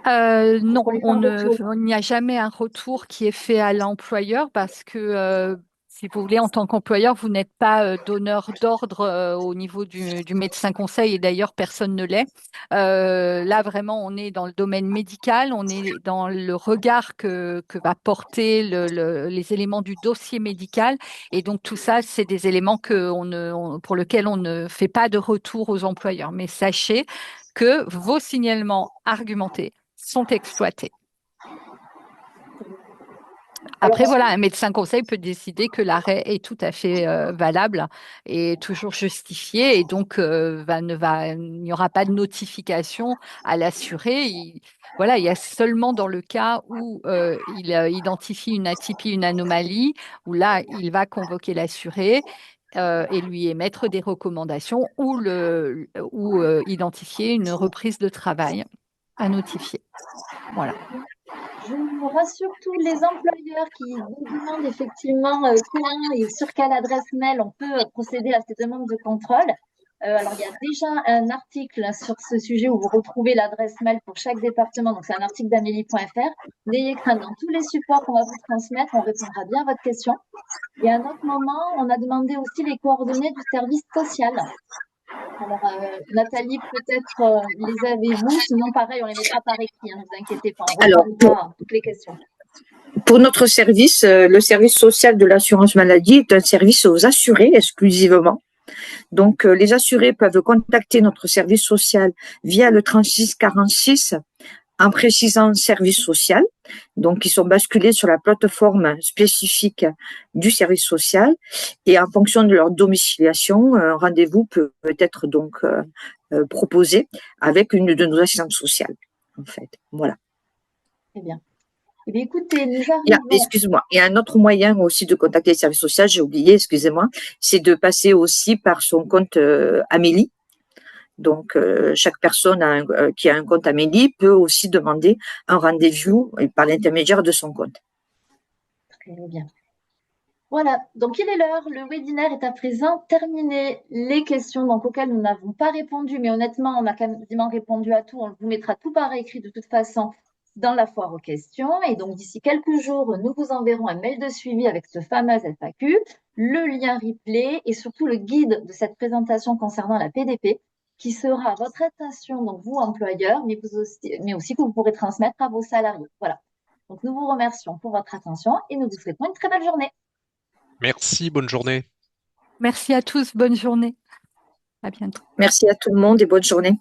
Non, il n'y a jamais un retour qui est fait à l'employeur parce que, si vous voulez, en tant qu'employeur, vous n'êtes pas donneur d'ordre au niveau du médecin conseil et d'ailleurs, personne ne l'est. Là, vraiment, on est dans le domaine médical, on est dans le regard que va porter les éléments du dossier médical. Et donc, tout ça, c'est des éléments pour lesquels on ne fait pas de retour aux employeurs. Mais sachez que vos signalements argumentés sont exploités. Après, voilà, un médecin conseil peut décider que l'arrêt est tout à fait valable et toujours justifié, et donc il n'y aura pas de notification à l'assuré. Il y a seulement dans le cas où il identifie une atypie, une anomalie, où là, il va convoquer l'assuré et lui émettre des recommandations ou identifier une reprise de travail à notifier. Voilà. Je rassure tous les employeurs qui vous demandent effectivement comment et sur quelle adresse mail on peut procéder à ces demandes de contrôle. Alors, il y a déjà un article sur ce sujet où vous retrouvez l'adresse mail pour chaque département. Donc, c'est un article d'amélie.fr. N'ayez crainte, dans tous les supports qu'on va vous transmettre, on répondra bien à votre question. Et à un autre moment, on a demandé aussi les coordonnées du service social. Alors, Nathalie, peut-être les avez-vous, sinon pareil, on les mettra par écrit, ne vous inquiétez pas, on répondra à toutes les questions. Pour notre service, le service social de l'assurance maladie est un service aux assurés exclusivement. Donc, les assurés peuvent contacter notre service social via le 36 46 en précisant service social. Donc, ils sont basculés sur la plateforme spécifique du service social et en fonction de leur domiciliation, un rendez-vous peut être donc proposé avec une de nos assistantes sociales, en fait. Voilà. Très bien. Eh bien, écoutez, nous Excuse-moi, il y a un autre moyen aussi de contacter le service social, j'ai oublié, excusez-moi, c'est de passer aussi par son compte Amélie. Donc, chaque personne qui a un compte Amélie peut aussi demander un rendez-vous par l'intermédiaire de son compte. Très bien. Voilà, donc il est l'heure, le webinaire est à présent terminé. Les questions donc, auxquelles nous n'avons pas répondu, mais honnêtement, on a quasiment répondu à tout. On vous mettra tout par écrit de toute façon dans la foire aux questions. Et donc, d'ici quelques jours, nous vous enverrons un mail de suivi avec ce fameux FAQ, le lien replay et surtout le guide de cette présentation concernant la PDP qui sera à votre attention, donc vous, employeurs, mais aussi que vous pourrez transmettre à vos salariés. Voilà. Donc, nous vous remercions pour votre attention et nous vous souhaitons une très belle journée. Merci, bonne journée. Merci à tous, bonne journée. À bientôt. Merci à tout le monde et bonne journée.